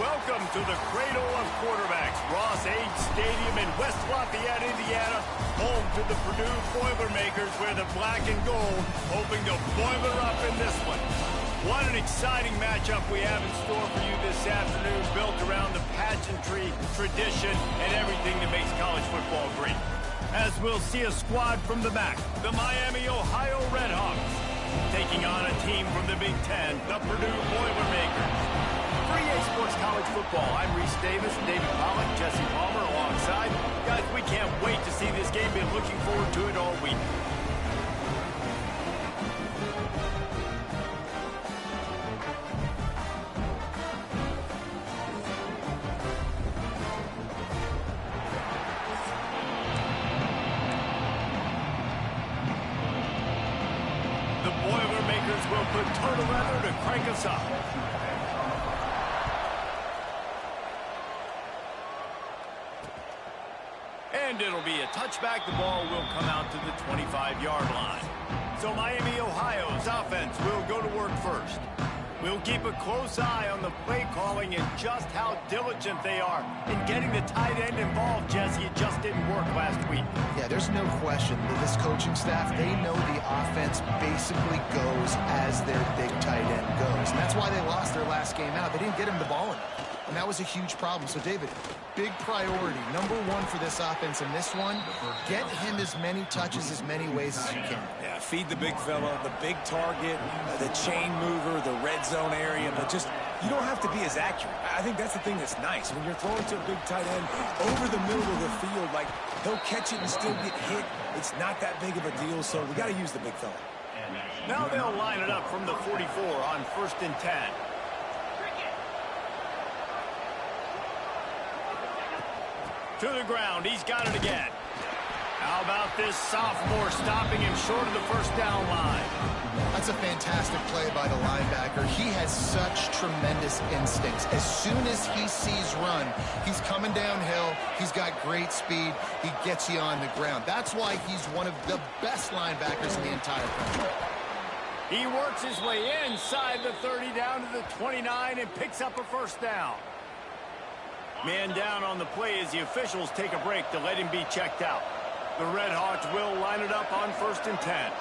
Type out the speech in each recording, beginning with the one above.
Welcome to the cradle of quarterbacks, Ross Age Stadium in West Lafayette, Indiana, home to the Purdue Boilermakers, where the black and gold hoping to boiler up in this one. What an exciting matchup we have in store for you this afternoon, built around the pageantry, tradition, and everything that makes college football great. As we'll see a squad from the back, the Miami, Ohio Redhawks, taking on a team from the Big Ten, the Purdue Boilermakers. For EA Sports College Football, I'm Reese Davis, David Pollack, Jesse Palmer alongside. Guys, we can't wait to see this game. Been looking forward to it all week. The Boilermakers will put total leather to crank us up. And it'll be a touchback. The ball will come out to the 25-yard line. So Miami, Ohio's offense will go to work first. We'll keep a close eye on the play calling and just how diligent they are in getting the tight end involved, Jesse. It just didn't work last week. Yeah, there's no question that this coaching staff, they know the offense basically goes as their big tight end goes. And that's why they lost their last game out. They didn't get him the ball enough. And that was a huge problem. So, David, big priority, number one for this offense in this one, get him as many touches, as many ways as you can. Yeah, feed the big fella, the big target, the chain mover, the red zone area, but just, you don't have to be as accurate. I think that's the thing that's nice. When you're throwing to a big tight end over the middle of the field, like, he'll catch it and still get hit. It's not that big of a deal, so we got to use the big fella. Now they'll line it up from the 44 on 1st and 10. To the ground, he's got it again. How about this sophomore stopping him short of the first down line? That's a fantastic play by the linebacker. He has such tremendous instincts. As soon as he sees run, he's coming downhill. He's got great speed. He gets you on the ground. That's why he's one of the best linebackers in the entire country. He works his way inside the 30 down to the 29 and picks up a first down. Man down on the play as the officials take a break to let him be checked out. The Redhawks will line it up on 1st and 10.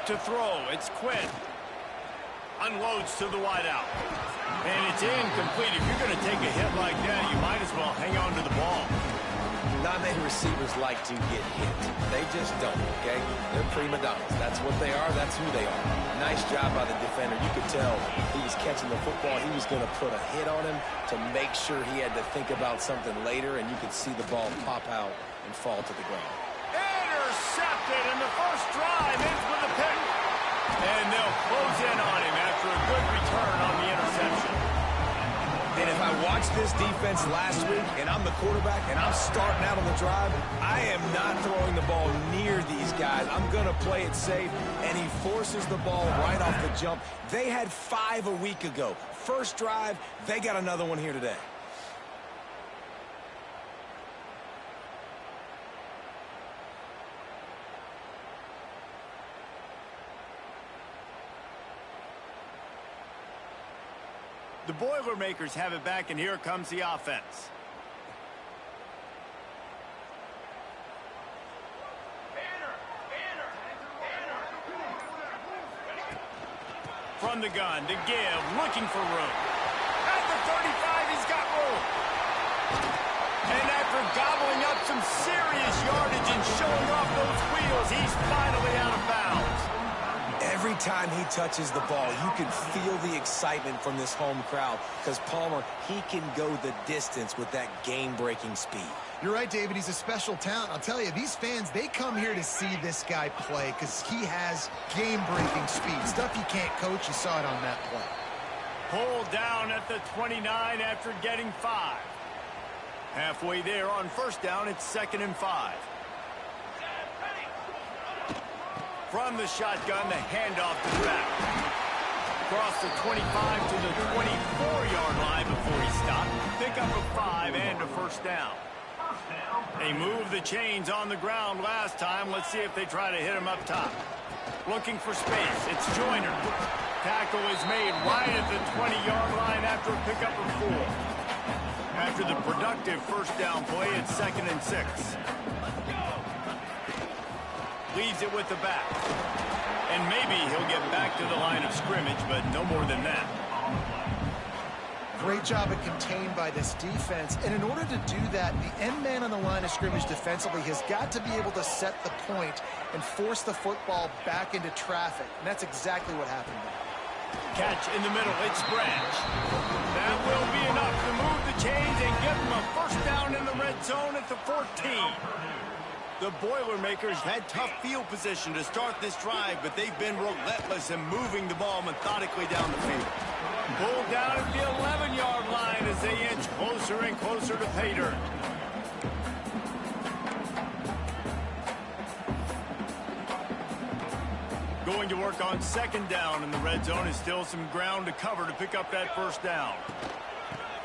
To throw, it's Quinn. Unloads to the wideout. And it's incomplete. If you're going to take a hit like that, you might as well hang on to the ball. Not many receivers like to get hit. They just don't, okay? They're prima donnas. That's what they are. That's who they are. Nice job by the defender. You could tell he was catching the football. He was going to put a hit on him to make sure he had to think about something later, and you could see the ball pop out and fall to the ground. Intercepted, and the first drive ends with a pick. And they'll close in on him after a good return on the interception. And if I watched this defense last week and I'm the quarterback and I'm starting out on the drive, I am not throwing the ball near these guys. I'm going to play it safe, and he forces the ball right off the jump. They had 5 a week ago. First drive, they got another one here today. The Boilermakers have it back, and here comes the offense. From the gun to give, looking for room. At the 35, he's got room. And after gobbling up some serious yardage and showing off those wheels, he's finally out of bounds. Every time he touches the ball, you can feel the excitement from this home crowd because Palmer, he can go the distance with that game-breaking speed. You're right, David. He's a special talent. I'll tell you, these fans, they come here to see this guy play because he has game-breaking speed. Stuff you can't coach. You saw it on that play. Pulled down at the 29 after getting 5. Halfway there on first down, it's 2nd and 5. From the shotgun, the handoff to the back. Across the 25 to the 24-yard line before he stopped. Pick up a 5 and a first down. They moved the chains on the ground last time. Let's see if they try to hit him up top. Looking for space. It's Joyner. tackle is made right at the 20-yard line after a pickup of 4. After the productive first down play, it's 2nd and 6. Leaves it with the back. And maybe he'll get back to the line of scrimmage, but no more than that. Great job of contained by this defense. And in order to do that, the end man on the line of scrimmage defensively has got to be able to set the point and force the football back into traffic. And that's exactly what happened there. Catch in the middle. It's Branch. That will be enough to move the chains and give them a first down in the red zone at the 14. The Boilermakers had tough field position to start this drive, but they've been relentless in moving the ball methodically down the field. Pulled down at the 11-yard line as they inch closer and closer to pay dirt. Going to work on 2nd down in the red zone is still some ground to cover to pick up that first down.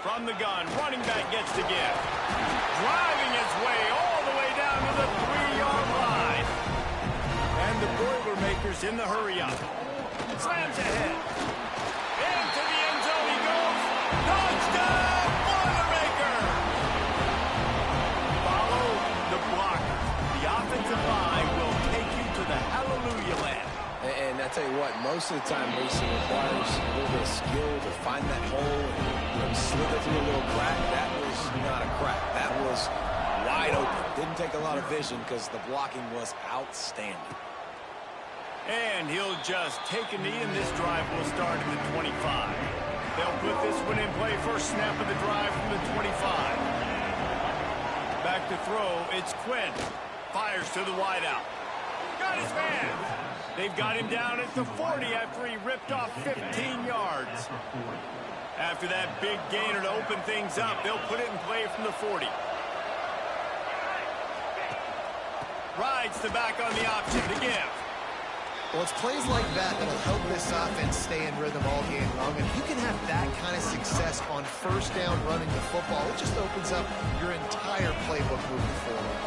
From the gun, running back gets to give. Driving his way all the way down to the 3-yard line. And the Boilermakers in the hurry-up. Slams ahead. Into the end zone he goes. Touchdown, Boilermaker! Follow the blocker. The offensive line will take you to the hallelujah land. And I tell you what, most of the time racing requires a little bit of skill to find that hole and slither through a little crack. That was not a crack. That was wide open. Didn't take a lot of vision because the blocking was outstanding. And he'll just take a knee, and this drive will start at the 25. They'll put this one in play. First snap of the drive from the 25. Back to throw. It's Quinn. Fires to the wideout. Got his man. They've got him down at the 40 after he ripped off 15 yards. After that big gainer to open things up, they'll put it in play from the 40. Rides the back on the option to give. Well, it's plays like that that'll help this offense stay in rhythm all game long. And if you can have that kind of success on first down running the football, it just opens up your entire playbook moving forward.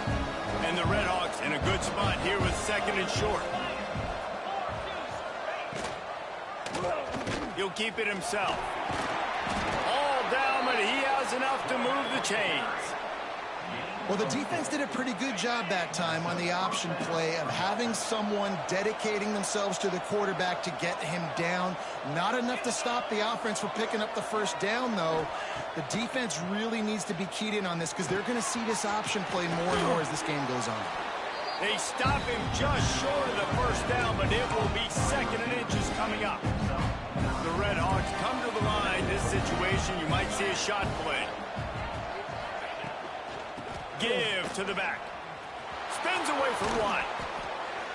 And the Redhawks in a good spot here with 2nd and short. He'll keep it himself. All down, but he has enough to move the chains. Well, the defense did a pretty good job that time on the option play of having someone dedicating themselves to the quarterback to get him down. Not enough to stop the offense from picking up the first down, though. The defense really needs to be keyed in on this because they're going to see this option play more and more as this game goes on. They stop him just short of the first down, but it will be 2nd and inches coming up. The Redhawks come to the line. This situation, you might see a shot play. Give to the back. Spins away from one.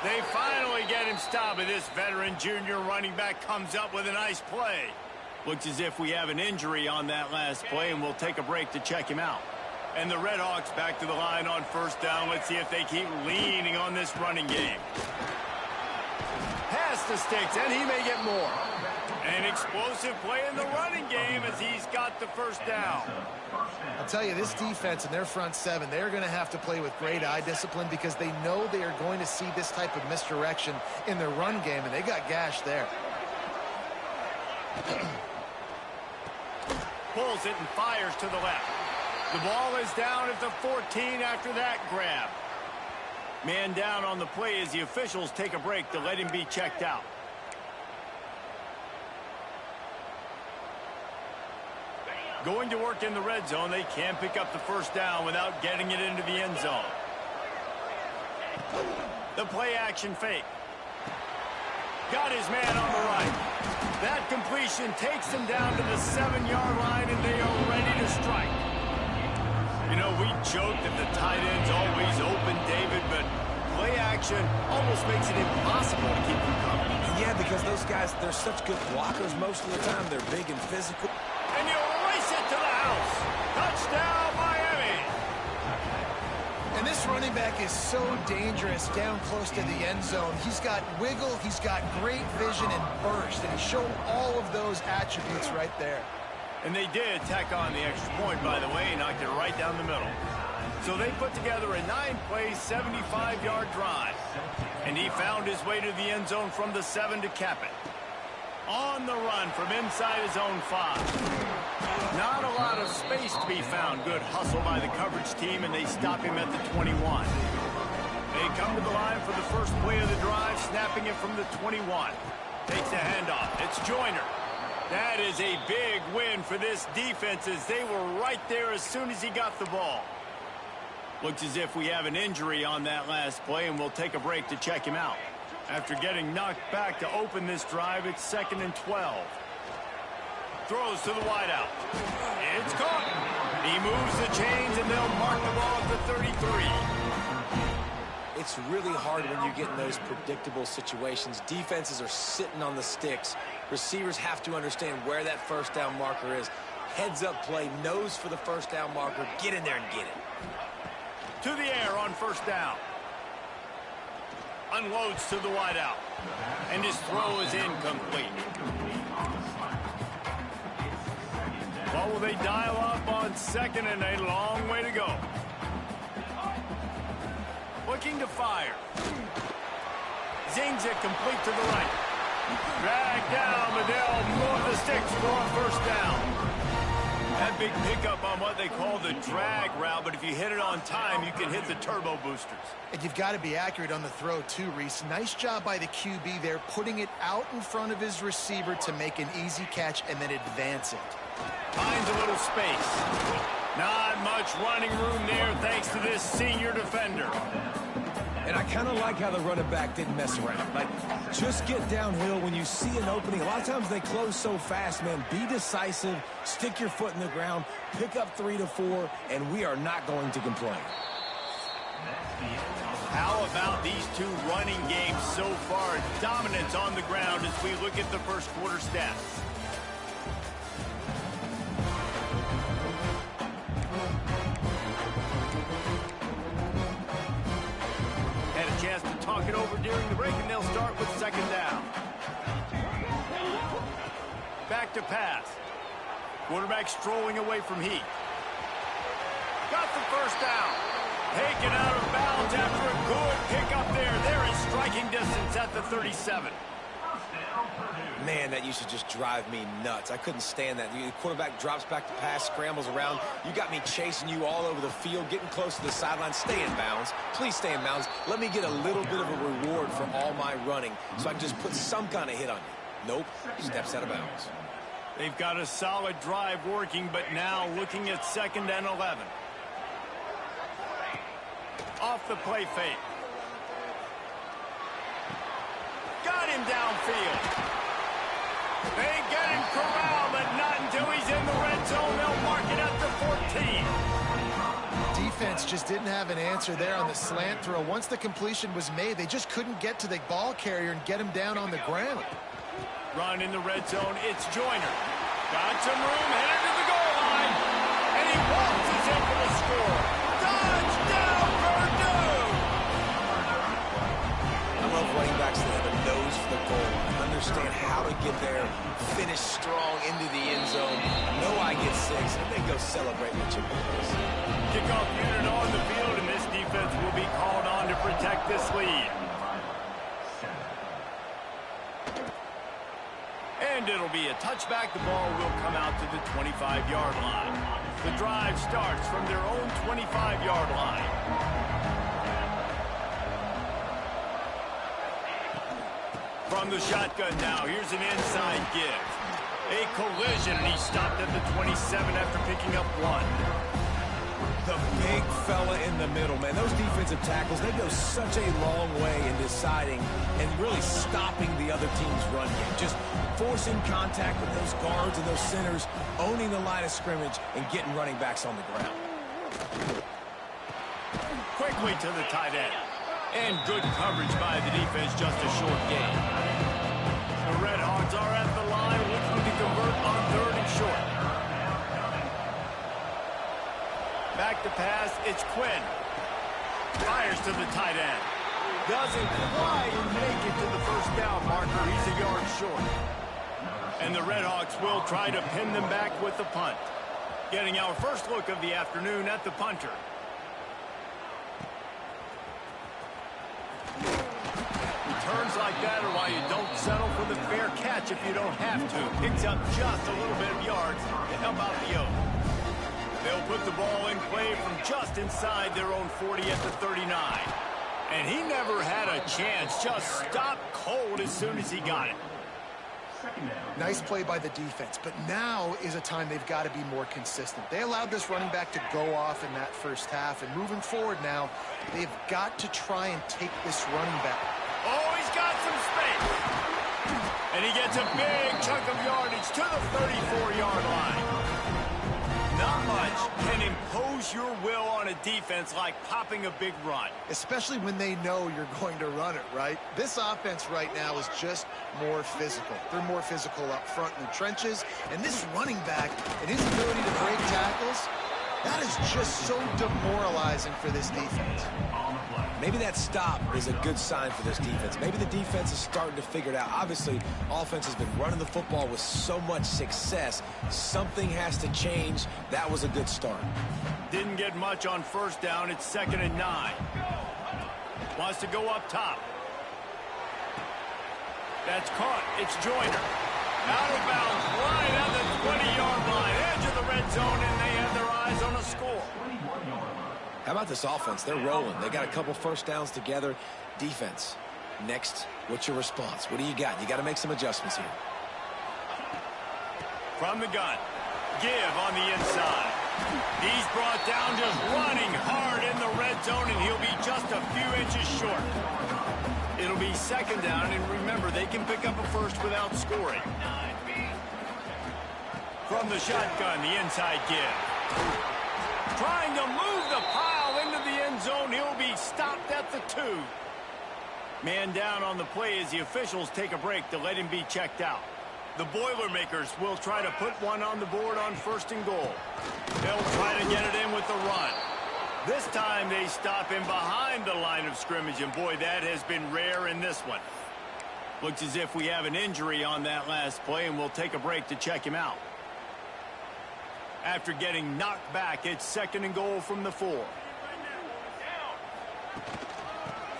They finally get him stopped, but this veteran junior running back comes up with a nice play. Looks as if we have an injury on that last play, and we'll take a break to check him out. And the Redhawks back to the line on first down. Let's see if they keep leaning on this running game. Pass the sticks, and he may get more. An explosive play in the running game as he's got the first down. I'll tell you, this defense and their front seven, they're going to have to play with great eye discipline because they know they are going to see this type of misdirection in their run game, and they got gashed there. Pulls it and fires to the left. The ball is down at the 14 after that grab. Man down on the play as the officials take a break to let him be checked out. Going to work in the red zone. They can't pick up the first down without getting it into the end zone. The play action fake. Got his man on the right. That completion takes them down to the 7-yard line, and they are ready to strike. You know, we joke that the tight end's always open, David, but play action almost makes it impossible to keep them coming. Yeah, because those guys, they're such good blockers most of the time. They're big and physical. And you'll race it to the house. Touchdown, Miami. And this running back is so dangerous down close to the end zone. He's got wiggle, he's got great vision and burst, and he showed all of those attributes right there. And they did tack on the extra point, by the way, knocked it right down the middle. So they put together a 9-play, 75-yard drive. And he found his way to the end zone from the 7 to cap it. On the run from inside his own 5. Not a lot of space to be found. Good hustle by the coverage team, and they stop him at the 21. They come to the line for the first play of the drive, snapping it from the 21. Takes the handoff. It's Joyner. That is a big win for this defense, as they were right there as soon as he got the ball. Looks as if we have an injury on that last play, and we'll take a break to check him out. After getting knocked back to open this drive, it's 2nd and 12. Throws to the wideout. It's caught. He moves the chains, and they'll mark the ball at the 33. It's really hard when you get in those predictable situations. Defenses are sitting on the sticks. Receivers have to understand where that first down marker is. Heads up play, nose for the first down marker. Get in there and get it. To the air on first down. Unloads to the wideout. And his throw is incomplete. Well, will they dial up on 2nd and a long way to go? Looking to fire. Zings it complete to the right. Drag down, but they'll move the sticks for a first down. That big pickup on what they call the drag route, but if you hit it on time, you can hit the turbo boosters. And you've got to be accurate on the throw too, Reese. Nice job by the QB there, putting it out in front of his receiver to make an easy catch and then advance it. Finds a little space. Not much running room there thanks to this senior defender. And I kind of like how the running back didn't mess around. Like, just get downhill when you see an opening. A lot of times they close so fast, man. Be decisive, stick your foot in the ground, pick up 3 to 4, and we are not going to complain. How about these two running games so far? Dominance on the ground as we look at the first quarter stats. Chance to talk it over during the break, and they'll start with 2nd down. Back to pass. Quarterback strolling away from Heat. Got the first down. Taken out of bounds after a good pickup there. They're in striking distance at the 37. Man, that used to just drive me nuts. I couldn't stand that. The quarterback drops back to pass, scrambles around. You got me chasing you all over the field, getting close to the sideline. Stay in bounds. Please stay in bounds. Let me get a little bit of a reward for all my running so I can just put some kind of hit on you. Nope, steps out of bounds. They've got a solid drive working, but now looking at 2nd and 11. Off the play fake. Got him downfield. They get him corralled, but not until he's in the red zone. They'll mark it at the 14. Defense just didn't have an answer there on the slant throw. Once the completion was made, they just couldn't get to the ball carrier and get him down on the ground. Run in the red zone. It's Joyner. Got some room, headed to the goal line. And he waltzes in for the score. Touchdown, Purdue! I love running backs that have a nose for the goal. Understand how to get there, finish strong into the end zone. Know I get 6, and then go celebrate with your boys. Kickoff unit on the field, and this defense will be called on to protect this lead. And it'll be a touchback. The ball will come out to the 25-yard line. The drive starts from their own 25-yard line. From the shotgun now, here's an inside give. A collision, and he stopped at the 27 after picking up 1. The big fella in the middle, man. Those defensive tackles, they go such a long way in deciding and really stopping the other team's run game. Just forcing contact with those guards and those centers, owning the line of scrimmage, and getting running backs on the ground. Quickly to the tight end. And good coverage by the defense, just a short gain. The Red Hawks are at the line looking to convert on 3rd and short. Back to pass, it's Quinn. Fires to the tight end. Doesn't quite make it to the first down marker. He's a yard short. And the Red Hawks will try to pin them back with the punt. Getting our first look of the afternoon at the punter. Returns Things like that are why you don't settle for the fair catch if you don't have to. Picks up just a little bit of yards to help out the Oaks. They'll put the ball in play from just inside their own 40 at the 39. And he never had a chance. Just stopped cold as soon as he got it. Nice play by the defense, but now is a time they've got to be more consistent. They allowed this running back to go off in that first half, and moving forward now, they've got to try and take this running back. Oh, he's got some space. And he gets a big chunk of yardage to the 34-yard line. Not much can impose your will on a defense like popping a big run. Especially when they know you're going to run it, right? This offense right now is just more physical. They're more physical up front in the trenches. And this running back and his ability to break tackles, that is just so demoralizing for this defense. Maybe that stop is a good sign for this defense. Maybe the defense is starting to figure it out. Obviously, offense has been running the football with so much success. Something has to change. That was a good start. Didn't get much on first down. It's 2nd and 9. Wants to go up top. That's caught. It's Joyner. Out of bounds, right at the 20-yard line. Edge of the red zone, and they have their eyes on a score. How about this offense? They're rolling. They got a couple first downs together. Defense. Next, what's your response? What do you got? You got to make some adjustments here. From the gun. Give on the inside. He's brought down just running hard in the red zone, and he'll be just a few inches short. It'll be 2nd down, and remember, they can pick up a first without scoring. From the shotgun, the inside give. Trying to move the pile into the end zone. He'll be stopped at the 2. Man down on the play as the officials take a break to let him be checked out. The Boilermakers will try to put one on the board on 1st and goal. They'll try to get it in with the run. This time they stop him behind the line of scrimmage, and boy, that has been rare in this one. Looks as if we have an injury on that last play, and we'll take a break to check him out. After getting knocked back, it's 2nd and goal from the 4.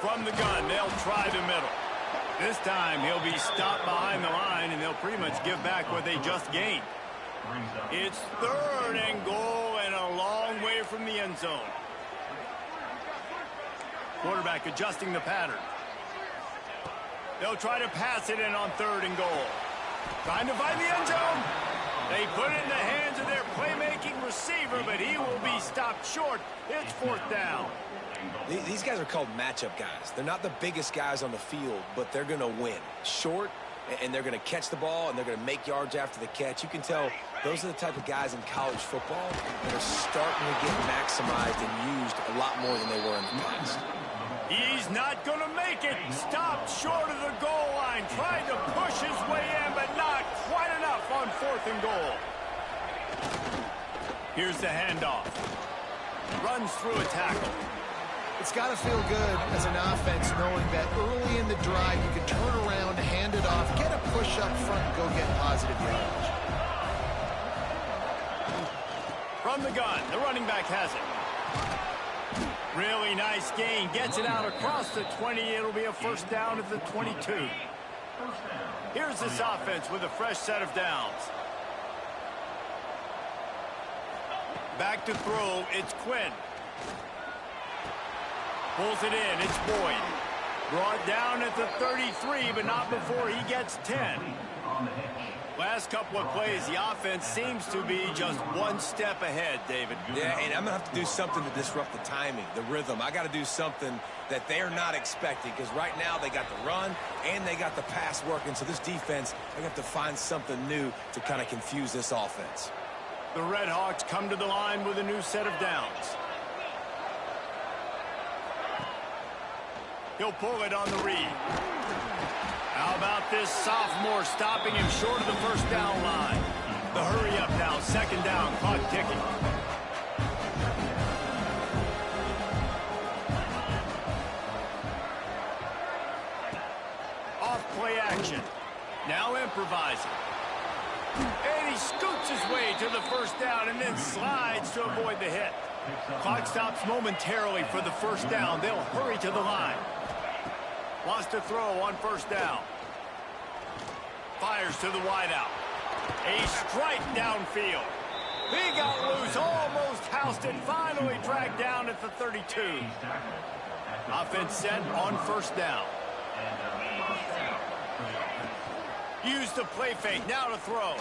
From the gun, they'll try the middle. This time, he'll be stopped behind the line, and they'll pretty much give back what they just gained. It's 3rd and goal and a long way from the end zone. Quarterback adjusting the pattern. They'll try to pass it in on 3rd and goal. Trying to find the end zone. They put it in the hands of their playmaking receiver, but he will be stopped short. It's 4th down. These guys are called matchup guys. They're not the biggest guys on the field, but they're going to win. Short, and they're going to catch the ball, and they're going to make yards after the catch. You can tell those are the type of guys in college football that are starting to get maximized and used a lot more than they were in the past. He's not going to make it. Stopped short of the goal line. Tried to push his way in, but not quite enough on 4th and goal. Here's the handoff. Runs through a tackle. It's got to feel good as an offense knowing that early in the drive you can turn around, hand it off, get a push up front, and go get positive yardage. From the gun, the running back has it. Really nice gain. Gets it out across the 20. It'll be a 1st down at the 22. Here's this offense with a fresh set of downs. Back to throw. It's Quinn. Pulls it in. It's Boyd. Brought down at the 33, but not before he gets 10. Last couple of plays, the offense seems to be just one step ahead, David. Yeah, and I'm going to have to do something to disrupt the timing, the rhythm. I got to do something that they're not expecting, because right now they got the run and they got the pass working. So this defense, they have to find something new to kind of confuse this offense. The Red Hawks come to the line with a new set of downs. He'll pull it on the read. How about this sophomore stopping him short of the 1st down line? The hurry up now, 2nd down, clock ticking. Off play action. Now improvising. And he scoots his way to the 1st down and then slides to avoid the hit. Clock stops momentarily for the 1st down. They'll hurry to the line. Wants to throw on first down. Fires to the wideout. A strike downfield. He got loose, almost housed it, finally dragged down at the 32. Offense set on first down. Use the play fake, now to throw.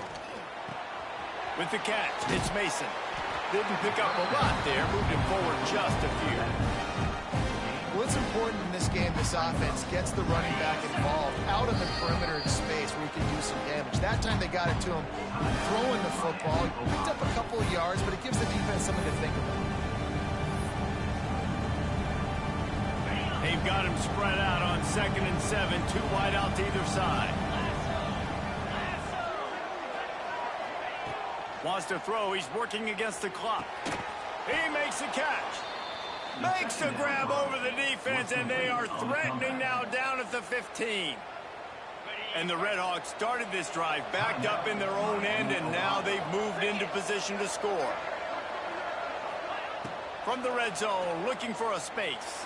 With the catch, it's Mason. Didn't pick up a lot there, moved him forward just a few. Well, it's important in this game, this offense gets the running back involved out on the perimeter in space where he can do some damage. That time they got it to him throwing the football. He picked up a couple of yards, but it gives the defense something to think about. They've got him spread out on 2nd and 7, 2 wide out to either side. Wants to throw, he's working against the clock. He makes the catch. Makes the grab over the defense, and they are threatening now down at the 15. And the Redhawks started this drive, backed up in their own end, and now they've moved into position to score. From the red zone, looking for a space.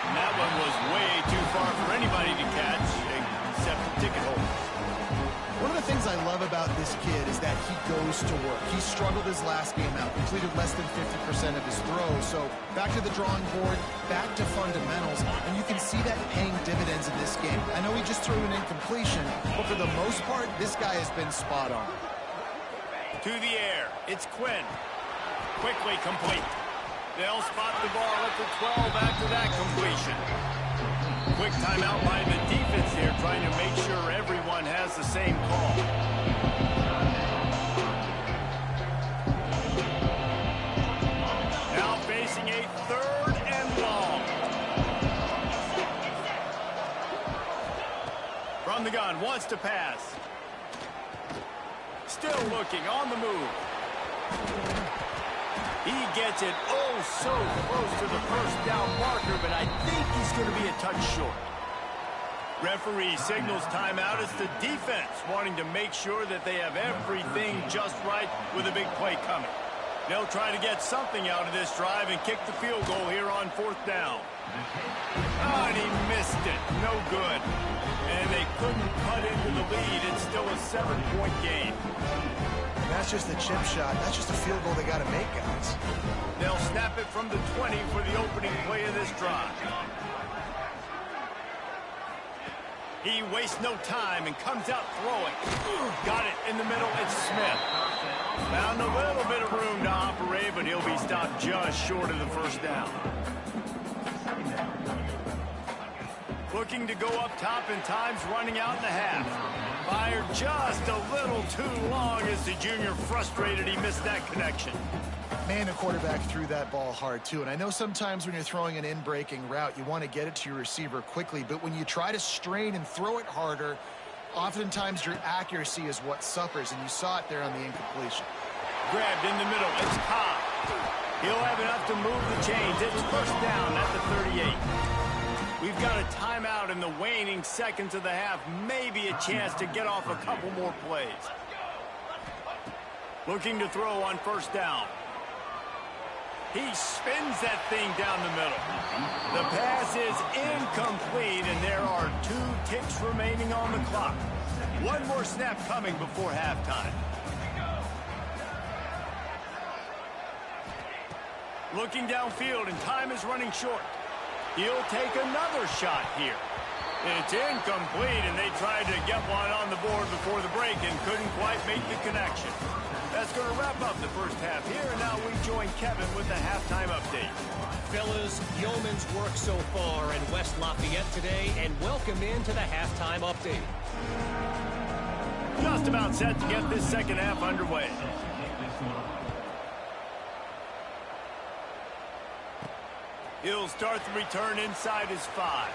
And that one was way too far for anybody to catch, except the ticket holders. One of the things I love about this kid is that he goes to work. He struggled his last game out, completed less than 50% of his throws. So back to the drawing board, back to fundamentals, and you can see that paying dividends in this game. I know he just threw an incompletion, but for the most part, this guy has been spot on. To the air, it's Quinn. Quickly complete. They'll spot the ball at the 12 after that completion. Quick timeout by the defense here, trying to make sure everyone has the same call. Now facing a 3rd and long. From the gun, wants to pass. Still looking, on the move. He gets it so close to the first down marker, but I think he's going to be a touch short. Referee signals timeout. It's the defense wanting to make sure that they have everything just right with a big play coming. They'll try to get something out of this drive and kick the field goal here on 4th down. Oh, and he missed it. No good. And they couldn't cut into the lead. It's still a 7-point game. That's just a chip shot. That's just a field goal they got to make, guys. They'll snap it from the 20 for the opening play of this drive. He wastes no time and comes out throwing. Got it in the middle. It's Smith. Found a little bit of room to operate, but he'll be stopped just short of the first down. Looking to go up top, and time's running out in the half. Fired just a little too long as the junior frustrated he missed that connection. Man, the quarterback threw that ball hard, too. And I know sometimes when you're throwing an in-breaking route, you want to get it to your receiver quickly. But when you try to strain and throw it harder, oftentimes your accuracy is what suffers. And you saw it there on the incompletion. Grabbed in the middle. It's Cobb. He'll have enough to move the chains. It's first down at the 38. We've got a timeout in the waning seconds of the half. Maybe a chance to get off a couple more plays. Looking to throw on first down. He spins that thing down the middle. The pass is incomplete, and there are 2 ticks remaining on the clock. One more snap coming before halftime. Looking downfield, and time is running short. He'll take another shot here. It's incomplete, and they tried to get one on the board before the break and couldn't quite make the connection. That's going to wrap up the first half here, and now we join Kevin with the halftime update. Fellas, yeoman's work so far in West Lafayette today, and welcome into the halftime update. Just about set to get this second half underway. He'll start the return inside his 5.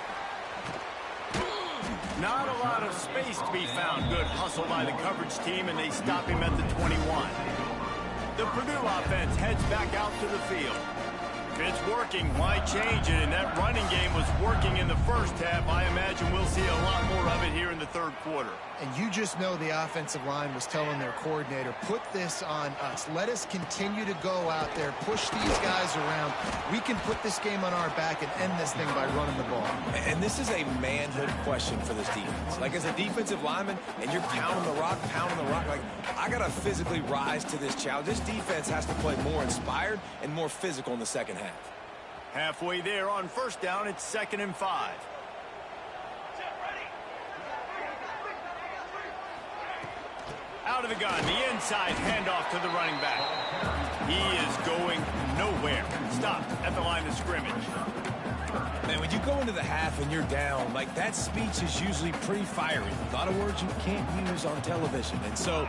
Not a lot of space to be found. Good hustle by the coverage team, and they stop him at the 21. The Purdue offense heads back out to the field. It's working. Why change it? And that running game was working in the first half. I imagine we'll see a lot more of it here in the third quarter. And you just know the offensive line was telling their coordinator, put this on us. Let us continue to go out there, push these guys around. We can put this game on our back and end this thing by running the ball. And this is a manhood question for this defense. Like, as a defensive lineman, and you're pounding the rock, like, I got to physically rise to this challenge. This defense has to play more inspired and more physical in the second half. Halfway there on first down, it's 2nd and 5. Out of the gun, the inside handoff to the running back. He is going nowhere. Stopped at the line of scrimmage. Man, when you go into the half and you're down, like, that speech is usually pretty fiery. A lot of words you can't use on television. And so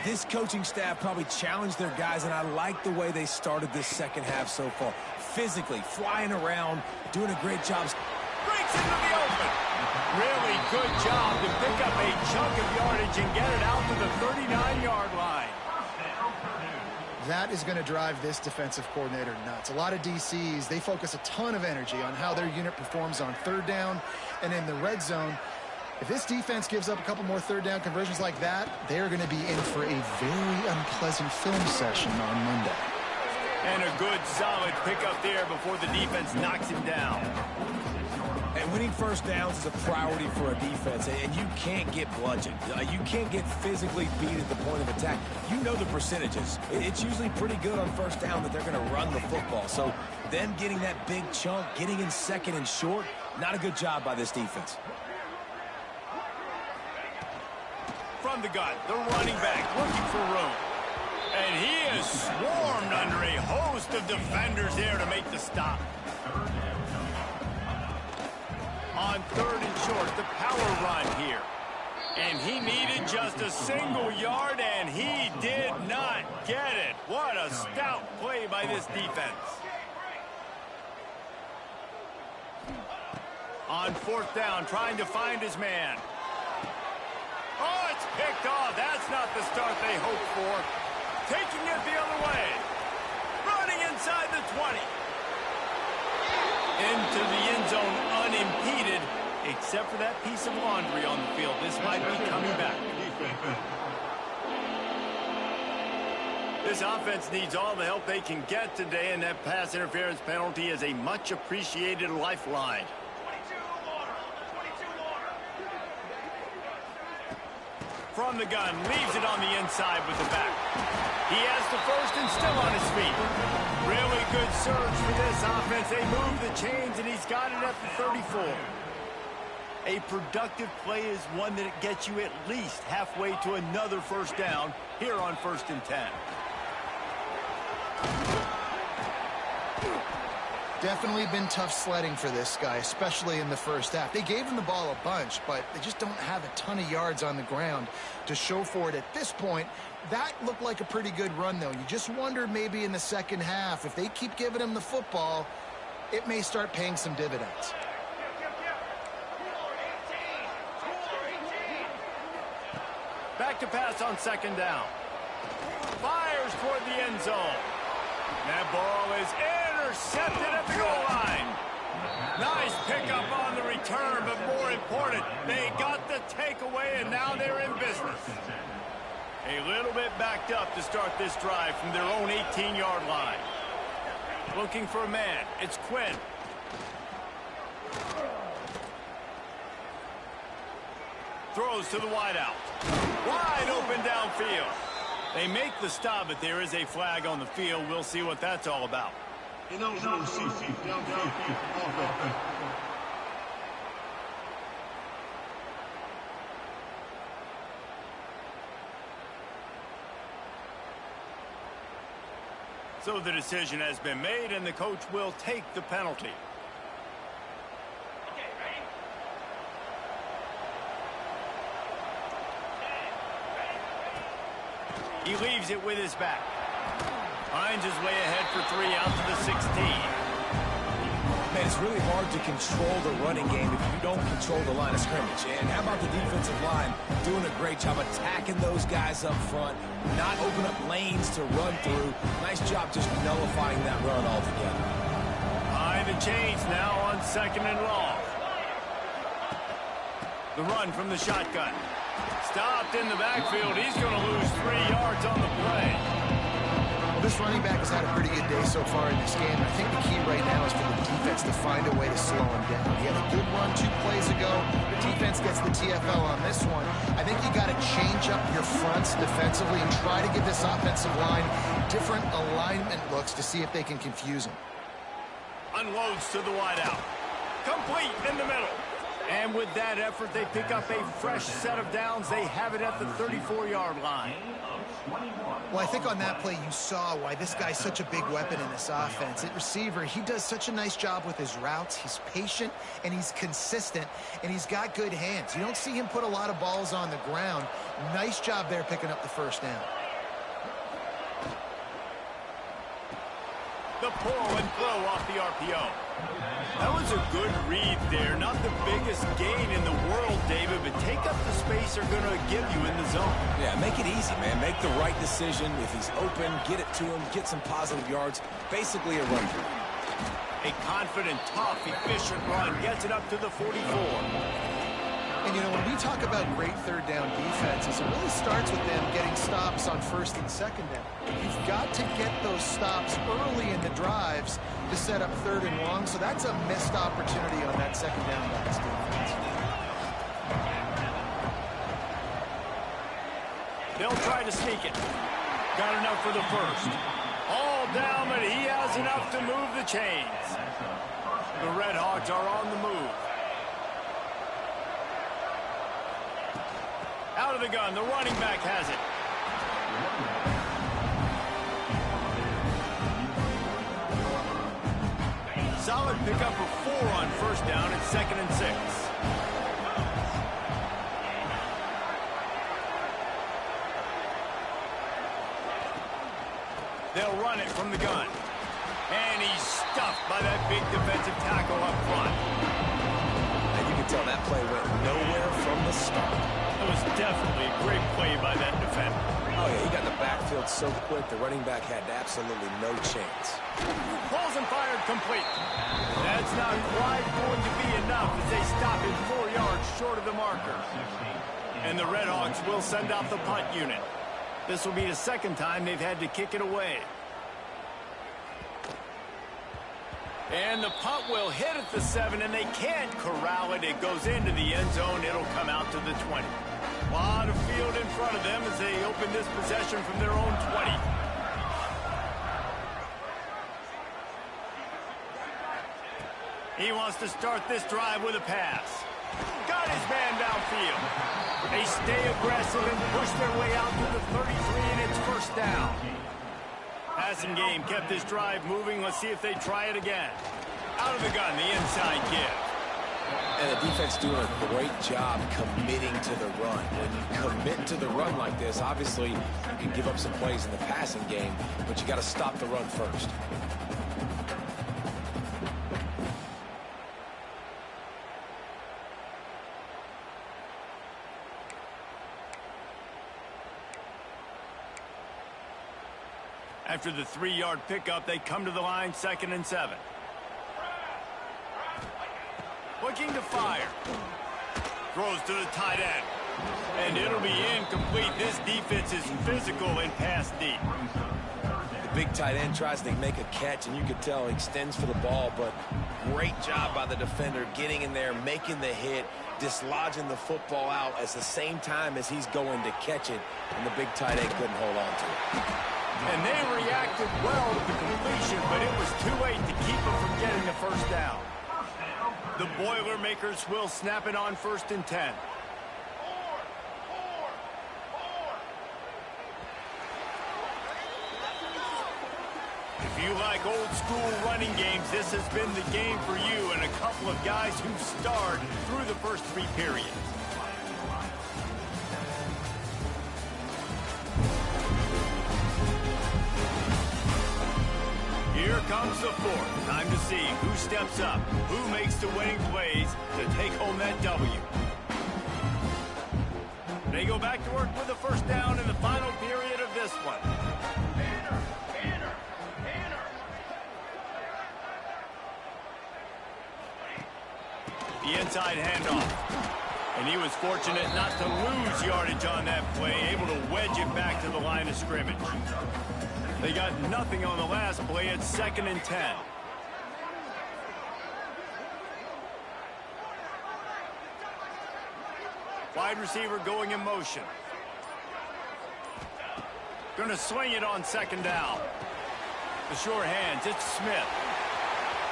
this coaching staff probably challenged their guys, and I like the way they started this second half so far. Physically, flying around, doing a great job. Breaks into the open. Really good job to pick up a chunk of yardage and get it out to the 39-yard line. That is going to drive this defensive coordinator nuts. A lot of DCs, they focus a ton of energy on how their unit performs on third down and in the red zone. If this defense gives up a couple more third down conversions like that, they're going to be in for a very unpleasant film session on Monday. And a good, solid pickup there before the defense knocks him down. And winning first downs is a priority for a defense, and you can't get bludgeoned. You can't get physically beat at the point of attack. You know the percentages. It's usually pretty good on first down that they're going to run the football. So them getting that big chunk, getting in second and short, not a good job by this defense. From the gun, the running back looking for room. And he is swarmed under a host of defenders there to make the stop. On 3rd and short, the power run here. And he needed just a single yard, and he did not get it. What a stout play by this defense. On 4th down, trying to find his man. Oh, it's picked off. That's not the start they hoped for. Taking it the other way. Running inside the 20. Into the end zone unimpeded, except for that piece of laundry on the field. This might be coming back. This offense needs all the help they can get today, and that pass interference penalty is a much appreciated lifeline. From the gun, leaves it on the inside with the back. He has the first and still on his feet. Really good surge for this offense. They move the chains, and he's got it at the 34. A productive play is one that gets you at least halfway to another first down here on 1st and 10. Definitely been tough sledding for this guy, especially in the first half. They gave him the ball a bunch, but they just don't have a ton of yards on the ground to show for it at this point. That looked like a pretty good run, though. You just wonder maybe in the second half, if they keep giving him the football, it may start paying some dividends. Back to pass on 2nd down. Fires toward the end zone. That ball is intercepted at the goal line. Nice pickup on the return, but more important, they got the takeaway, and now they're in business. A little bit backed up to start this drive from their own 18-yard line. Looking for a man. It's Quinn. Throws to the wideout. Wide open downfield. They make the stop, but there is a flag on the field. We'll see what that's all about. So the decision has been made, and the coach will take the penalty. He leaves it with his back. Finds his way ahead for 3 out to the 16. Man, it's really hard to control the running game if you don't control the line of scrimmage. And how about the defensive line doing a great job attacking those guys up front, not open up lanes to run through. Nice job just nullifying that run altogether. the chains now on 2nd and long. The run from the shotgun. Stopped in the backfield. He's going to lose 3 yards on the play. Well, this running back has had a pretty good day so far in this game. I think the key right now is for the defense to find a way to slow him down. He had a good run 2 plays ago. The defense gets the TFL on this one. I think you got to change up your fronts defensively and try to give this offensive line different alignment looks to see if they can confuse him. Unloads to the wideout. Complete in the middle. And with that effort, they pick up a fresh set of downs. They have it at the 34-yard line. Well, I think on that play you saw why this guy's such a big weapon in this offense. At receiver, he does such a nice job with his routes. He's patient, and he's consistent, and he's got good hands. You don't see him put a lot of balls on the ground. Nice job there picking up the first down. The pull and throw off the RPO. That was a good read there. Not the biggest gain in the world, David, but take up the space they're going to give you in the zone. Yeah, make it easy, man. Make the right decision. If he's open, get it to him, get some positive yards. Basically a run through. A confident, tough, efficient run gets it up to the 44. And, you know, when we talk about great third down defenses, it really starts with them getting stops on 1st and 2nd down. You've got to get those stops early in the drives to set up 3rd and long, so that's a missed opportunity on that 2nd down by this defense. They'll try to sneak it. Got enough for the first. All down, but he has enough to move the chains. The Red Hawks are on the move. Out of the gun, the running back has it. Solid pickup of 4 on 1st down and 2nd and 6. They'll run it from the gun. And he's stuffed by that big defensive tackle up front. And you can tell that play went nowhere from the start. It was definitely a great play by that defender. Oh, yeah, he got the backfield so quick, the running back had absolutely no chance. Pulls and fired complete. That's not quite going to be enough as they stop him 4 yards short of the marker. And the Red Hawks will send out the punt unit. This will be the 2nd time they've had to kick it away. And the punt will hit at the 7, and they can't corral it. It goes into the end zone. It'll come out to the 20. A lot of field in front of them as they open this possession from their own 20. He wants to start this drive with a pass. Got his man downfield. They stay aggressive and push their way out to the 33, and it's 1st down. Passing game kept this drive moving. Let's see if they try it again. Out of the gun, the inside give. And the defense doing a great job committing to the run. When you commit to the run like this, obviously you can give up some plays in the passing game, but you got to stop the run first. After the 3-yard pickup, they come to the line, 2nd and 7. Looking to fire. Throws to the tight end. And it'll be incomplete. This defense is physical and pass deep. The big tight end tries to make a catch, and you could tell he extends for the ball, but great job by the defender getting in there, making the hit, dislodging the football out at the same time as he's going to catch it, and the big tight end couldn't hold on to it. And they reacted well to the completion, but it was too late to keep them from getting the 1st down. The Boilermakers will snap it on 1st and 10. If you like old school running games, this has been the game for you and a couple of guys who starred through the first 3 periods. Here comes the 4th. Time to see who steps up, who makes the winning plays to take home that W. They go back to work with the 1st down in the final period of this one. The inside handoff. And he was fortunate not to lose yardage on that play, able to wedge it back to the line of scrimmage. They got nothing on the last play. It's 2nd and 10. Wide receiver going in motion. Going to swing it on 2nd down. The sure hands, it's Smith.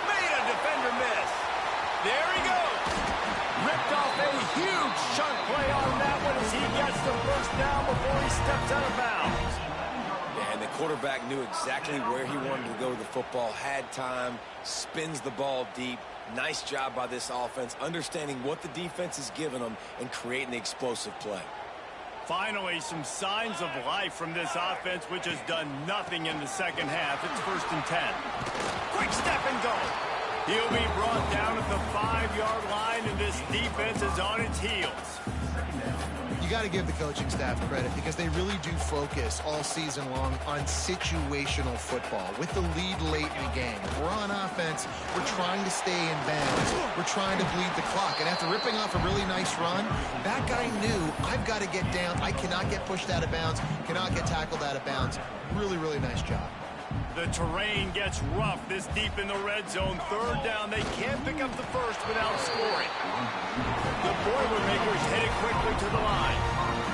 Made a defender miss. There he goes. Ripped off a huge chunk play on that one as he gets the first down before he steps out of bounds. Yeah, and the quarterback knew exactly where he wanted to go with the football, had time, spins the ball deep. Nice job by this offense, understanding what the defense is giving them and creating the explosive play. Finally, some signs of life from this offense, which has done nothing in the second half. It's 1st and 10. Quick step and go. He'll be brought down at the 5-yard line, and this defense is on its heels. You got to give the coaching staff credit because they really do focus all season long on situational football. With the lead late in the game, if we're on offense, we're trying to stay in bounds. We're trying to bleed the clock. And after ripping off a really nice run, that guy knew, I've got to get down. I cannot get pushed out of bounds, cannot get tackled out of bounds. Really, really nice job. The terrain gets rough this deep in the red zone. 3rd down, they can't pick up the first without scoring. The Boilermakers hit it quickly to the line.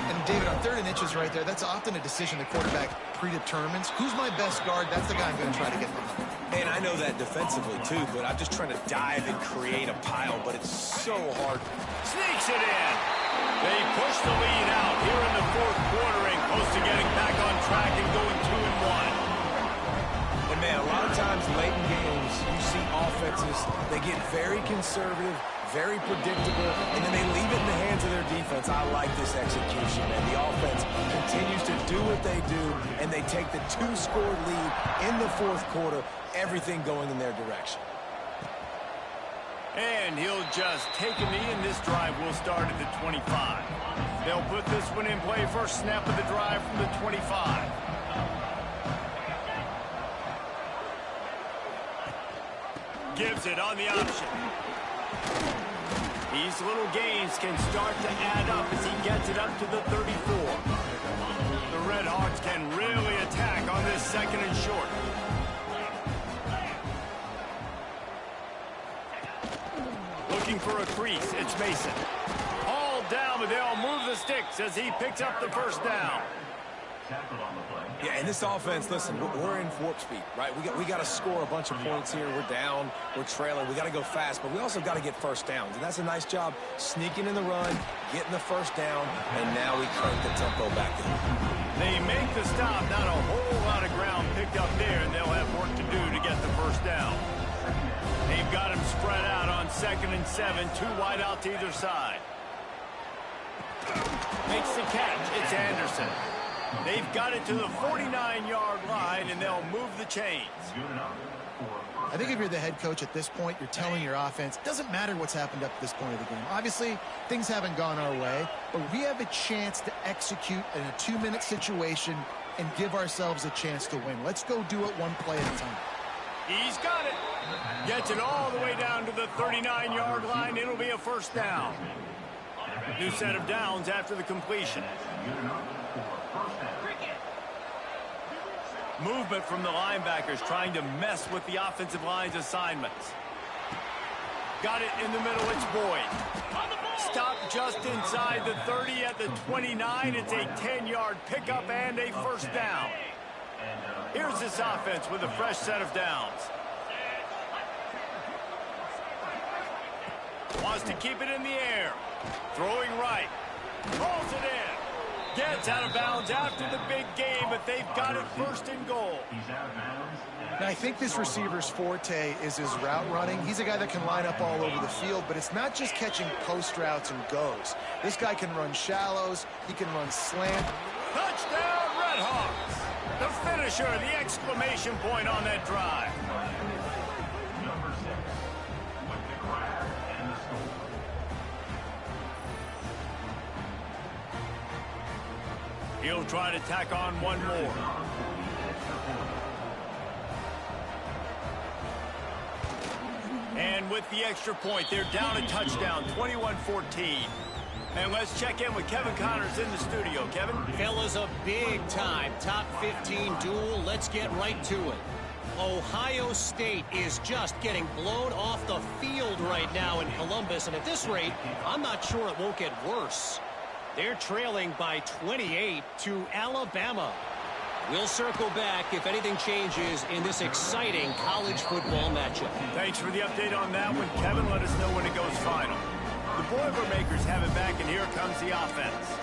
And David, on 3rd and inches right there, that's often a decision the quarterback predetermines. Who's my best guard? That's the guy I'm going to try to get behind. And I know that defensively too, but I'm just trying to dive and create a pile, but it's so hard. Sneaks it in. They push the lead out here in the 4th quarter and close to getting back on track and going 2-1. And man, a lot of times late in games, you see offenses, they get very conservative, very predictable, and then they leave it in the hands of their defense. I like this execution, man. The offense continues to do what they do, and they take the 2-score lead in the 4th quarter, everything going in their direction. And he'll just take a knee, and this drive will start at the 25. They'll put this one in play. First snap of the drive from the 25. Gives it on the option. These little gains can start to add up as he gets it up to the 34. The Red Hawks can really attack on this 2nd and short. Looking for a crease, it's Mason. All down, but they'll move the sticks as he picks up the first down. Yeah, and this offense, listen, we're in warp speed, right? We got to score a bunch of points here. We're down, we're trailing. We got to go fast, but we also got to get first downs. And that's a nice job sneaking in the run, getting the first down, and now we crank the tempo back in. They make the stop, not a whole lot of ground picked up there, and they'll have work to do to get the first down. They've got him spread out on 2nd and 7, 2 wide out to either side. Makes the catch, it's Anderson. They've got it to the 49-yard line, and they'll move the chains. I think if you're the head coach at this point, you're telling your offense, it doesn't matter what's happened up to this point of the game. Obviously, things haven't gone our way, but we have a chance to execute in a 2-minute situation and give ourselves a chance to win. Let's go do it one play at a time. He's got it. Gets it all the way down to the 39-yard line. It'll be a first down. New set of downs after the completion. Movement from the linebackers trying to mess with the offensive line's assignments. Got it in the middle, it's Boyd. Stop just inside the 30 at the 29. It's a 10-yard pickup and a first down. Here's this offense with a fresh set of downs. Wants to keep it in the air. Throwing right. Rolls it in. Gets out of bounds after the big game, but they've got it 1st and goal. Now, I think this receiver's forte is his route running. He's a guy that can line up all over the field, but it's not just catching post routes and goes. This guy can run shallows. He can run slant. Touchdown, Red Hawks. The finisher, the exclamation point on that drive. He'll try to tack on one more. And with the extra point. They're down a touchdown, 21-14. And let's check in with Kevin Connors in the studio. Kevin? Fellas, a big-time top 15 duel. Let's get right to it. Ohio State is just getting blown off the field right now in Columbus, and at this rate, I'm not sure it won't get worse. They're trailing by 28 to Alabama. We'll circle back if anything changes in this exciting college football matchup. Thanks for the update on that one, Kevin. Let us know when it goes final. The Boilermakers have it back, and here comes the offense.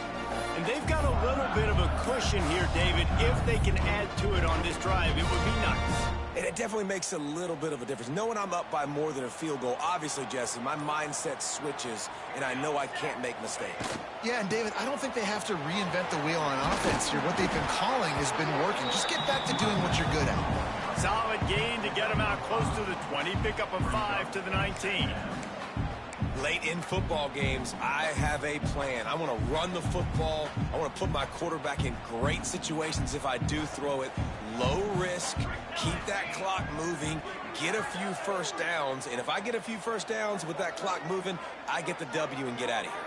And they've got a little bit of a cushion here, David. If they can add to it on this drive, it would be nice. And it definitely makes a little bit of a difference. Knowing I'm up by more than a field goal, obviously, Jesse, my mindset switches, and I know I can't make mistakes. Yeah, and David, I don't think they have to reinvent the wheel on offense here. What they've been calling has been working. Just get back to doing what you're good at. Solid gain to get them out close to the 20. Pick up a 5 to the 19. Late in football games, I have a plan. I want to run the football. I want to put my quarterback in great situations if I do throw it. Low risk, keep that clock moving, get a few first downs. And if I get a few first downs with that clock moving, I get the W and get out of here.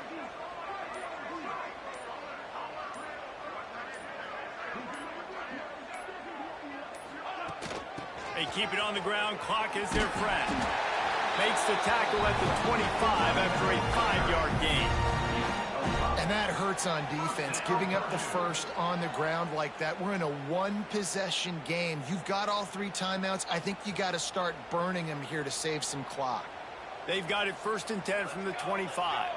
They keep it on the ground. Clock is their friend. Makes the tackle at the 25 after a 5-yard gain. And that hurts on defense, giving up the first on the ground like that. We're in a one-possession game. You've got all 3 timeouts. I think you got to start burning them here to save some clock. They've got it 1st and 10 from the 25.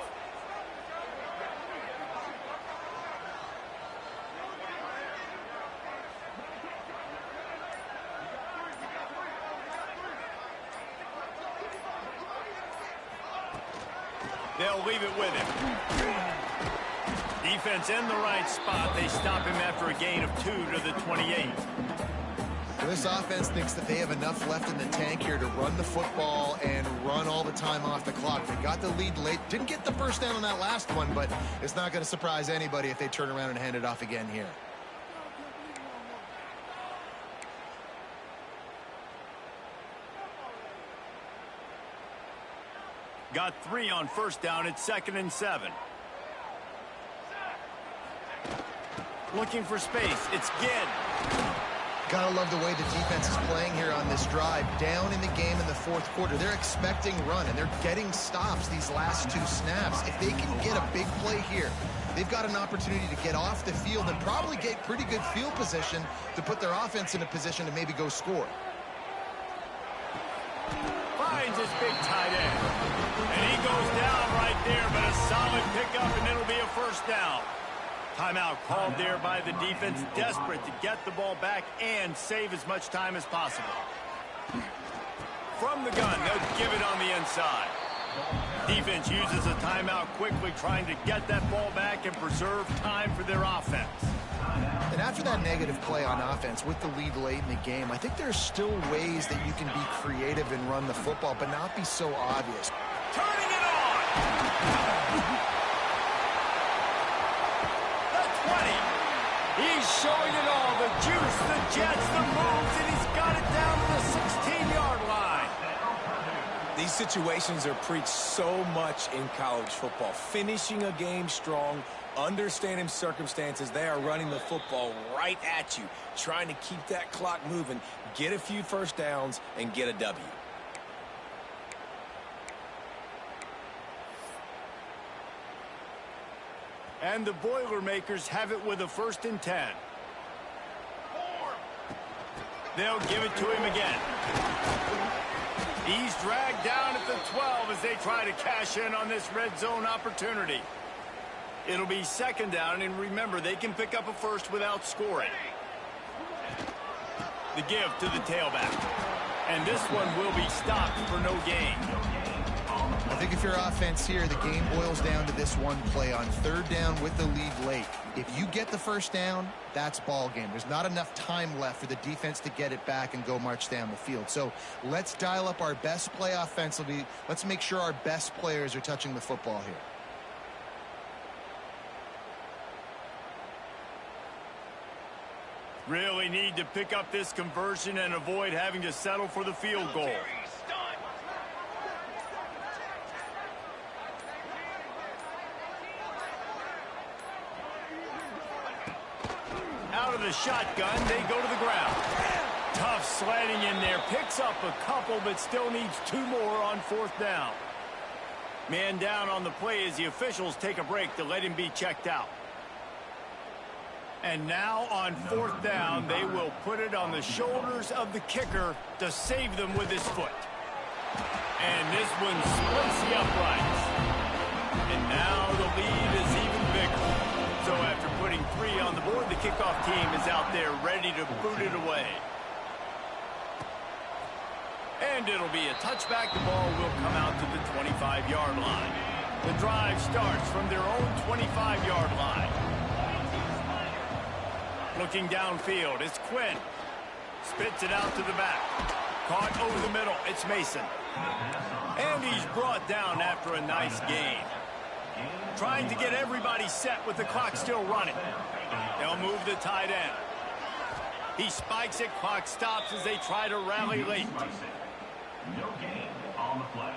They'll leave it with him. Defense in the right spot. They stop him after a gain of 2 to the 28. Well, this offense thinks that they have enough left in the tank here to run the football and run all the time off the clock. They got the lead late. Didn't get the first down on that last one, but it's not going to surprise anybody if they turn around and hand it off again here. Got 3 on first down. It's 2nd and 7. Looking for space. It's Ginn. Gotta love the way the defense is playing here on this drive. Down in the game in the 4th quarter. They're expecting run, and they're getting stops these last 2 snaps. If they can get a big play here, they've got an opportunity to get off the field and probably get pretty good field position to put their offense in a position to maybe go score. Finds his big tight end. And he goes down right there, but a solid pickup, and it'll be a first down. Timeout called there by the defense, desperate to get the ball back and save as much time as possible. From the gun, they'll give it on the inside. Defense uses a timeout quickly, trying to get that ball back and preserve time for their offense. And after that negative play on offense with the lead late in the game, I think there's still ways that you can be creative and run the football, but not be so obvious. Turning it on! The 20. He's showing it all. The juice, the jets, the moves, and he's got it down to the 16-yard line. These situations are preached so much in college football. Finishing a game strong, understanding circumstances. They are running the football right at you, trying to keep that clock moving, get a few first downs, and get a W. And the Boilermakers have it with a 1st and 10. They'll give it to him again. He's dragged down at the 12 as they try to cash in on this red zone opportunity. It'll be 2nd down, and remember, they can pick up a first without scoring. The give to the tailback. And this one will be stopped for no gain. I think if you're offense here, the game boils down to this one play on 3rd down with the lead late. If you get the first down, that's ball game. There's not enough time left for the defense to get it back and go march down the field. So let's dial up our best play offensively. Let's make sure our best players are touching the football here. Really need to pick up this conversion and avoid having to settle for the field goal. the shotgun. They go to the ground. Tough sliding in there. Picks up a couple, but still needs 2 more on 4th down. Man down on the play as the officials take a break to let him be checked out. And now on 4th down, they will put it on the shoulders of the kicker to save them with his foot. And this one splits the uprights. And now the lead is even bigger. So after putting 3 on the board, the kickoff team is out there ready to boot it away. And it'll be a touchback. The ball will come out to the 25-yard line. The drive starts from their own 25-yard line. Looking downfield, it's Quinn. Spits it out to the back. Caught over the middle, it's Mason. And he's brought down after a nice gain. Trying to get everybody set with the clock still running. They'll move the tight end. He spikes it, clock stops as they try to rally late. No gain on the play.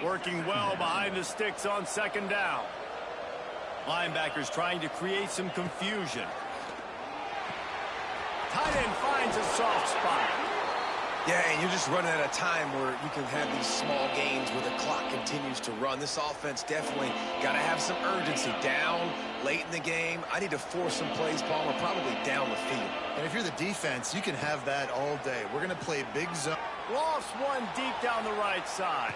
Working well behind the sticks on 2nd down. Linebackers trying to create some confusion. Tight end finds a soft spot. Yeah, and you're just running at a time where you can have these small gains where the clock continues to run. This offense definitely got to have some urgency. Down late in the game. I need to force some plays, Palmer, probably down the field. And if you're the defense, you can have that all day. We're going to play big zone. Lost one deep down the right side.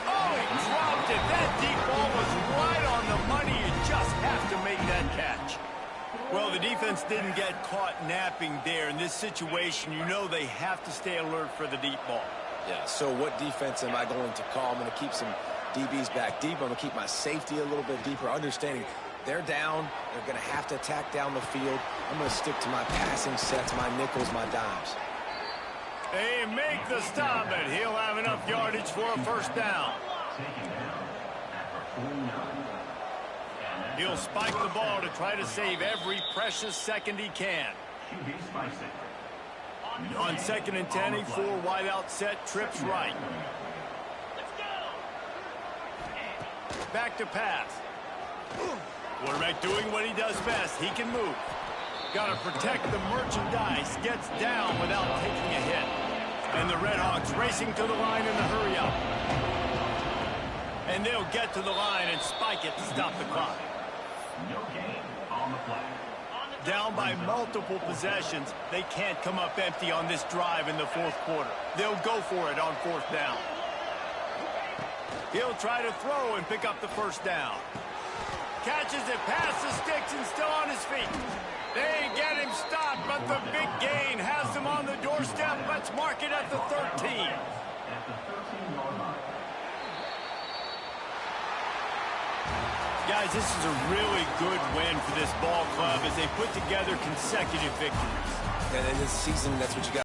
Oh, he dropped it. That deep ball was right on the money. You just have to make that catch. Well, the defense didn't get caught napping there. In this situation, you know they have to stay alert for the deep ball. Yeah, so what defense am I going to call? I'm going to keep some DBs back deep. I'm going to keep my safety a little bit deeper, understanding they're down. They're going to have to attack down the field. I'm going to stick to my passing sets, my nickels, my dimes. They make the stop, and he'll have enough yardage for a 1st down. He'll spike the ball to try to save every precious second he can. On 2nd and 10, a 4 wide out set, trips right. Back to pass. Quarterback doing what he does best. He can move. Got to protect the merchandise. Gets down without taking a hit. And the Redhawks racing to the line in the hurry up. And they'll get to the line and spike it to stop the clock. No gain on the play. Down by multiple possessions, they can't come up empty on this drive in the 4th quarter. They'll go for it on 4th down. He'll try to throw and pick up the 1st down. Catches it past the sticks and still on his feet. They get him stopped, but the big gain has him on the doorstep. Let's mark it at the 13. Guys, this is a really good win for this ball club as they put together consecutive victories. And in this season, that's what you got.